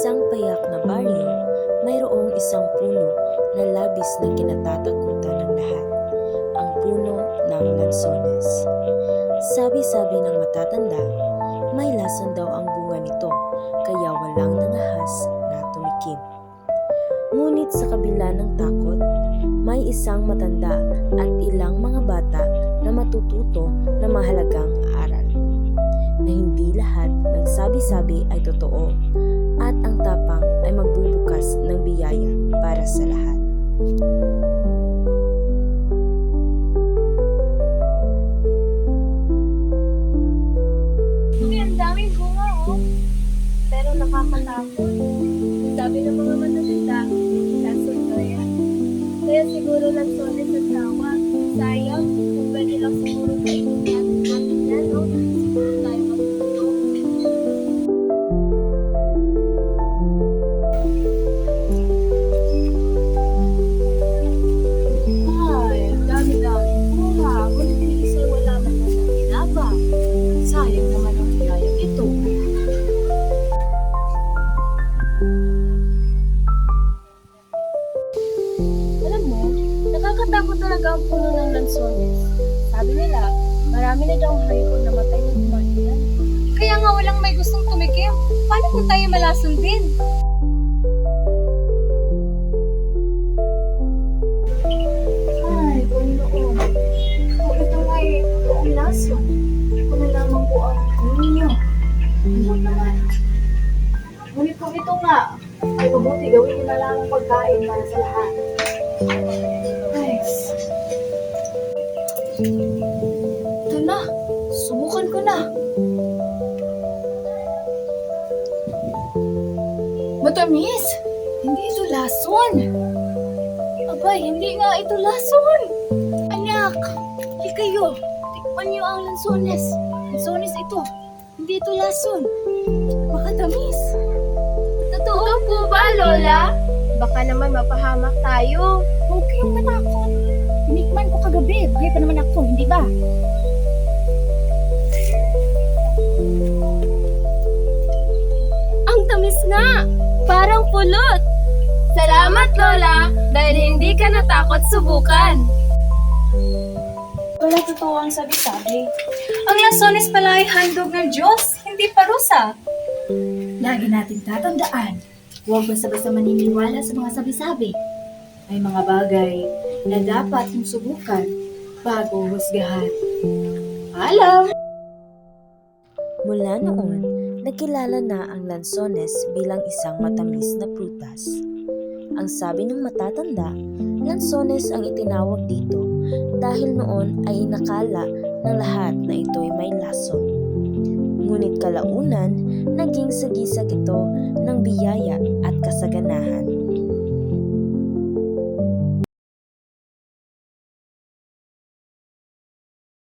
isang payak na baryo, mayroong isang puno na labis na kinatatakutan ng lahat, ang puno ng lansones. Sabi-sabi ng matatanda, may lason daw ang bunga nito, kaya walang nangahas na tumikim. Ngunit sa kabila ng takot, may isang matanda at ilang mga bata na matututo ng mahalagang aral. Na hindi lahat ng sabi-sabi ay totoo at ang tapang ay magbubukas ng biyaya para sa lahat. Uy, ang daming bunga, oh. Pero nakakatakot. Sabi ng mga matatanda, lason daw yan. Kaya siguro lansones ang tawag. Sayang, kung pwede lang siguro kainin natin yan, no? Siguro tayo matuto. Ay, ang dami-dami bunga. Ngunit ni isa wala man na nakinabang. Sayang naman ang hiyayang ito. Alam mo, nakakatakot talaga ang puno ng lansones. Sabi nila, marami na daw hayop na namatay ng kumain. Kaya nga walang may gustong tumikim. Paano kung tayo malason din? Ay, Panginoon. Kung ito ay totoong lason, kung na lamang po ang ninyo. Ano naman? Ngunit kung ito nga, ay mabuti gawin niyo na lamang pagkain para sa lahat. Nice. Ito na. Subukan ko na. Matamis! Hindi ito lason! Abay, hindi nga ito lason! Anak! Hindi kayo! Tikman niyo ang lansones! Lansones ito! Hindi ito lason! Napakatamis! Totoo po ba, Lola? Baka naman mapahamak tayo. Huwag kayong matakot. Tinikman ko kagabi. Buhay pa naman ako, hindi ba? Ang tamis nga! Parang pulot! Salamat, Lola! Dahil hindi ka natakot subukan. Wala totoo ang sabi-sabi. Ang lansones pala ay handog ng Diyos, hindi parusa. Lagi nating tatandaan, huwag basta-basta maniniwala sa mga sabi-sabi. May mga bagay na dapat mong subukan bago husgahan. Alam! Mula noon, nakilala na ang lansones bilang isang matamis na prutas. Ang sabi ng matatanda, lansones ang itinawag dito dahil noon ay inakala ng lahat na ito'y may lason. Ngunit kalaunan, naging sagisag ito ng biyaya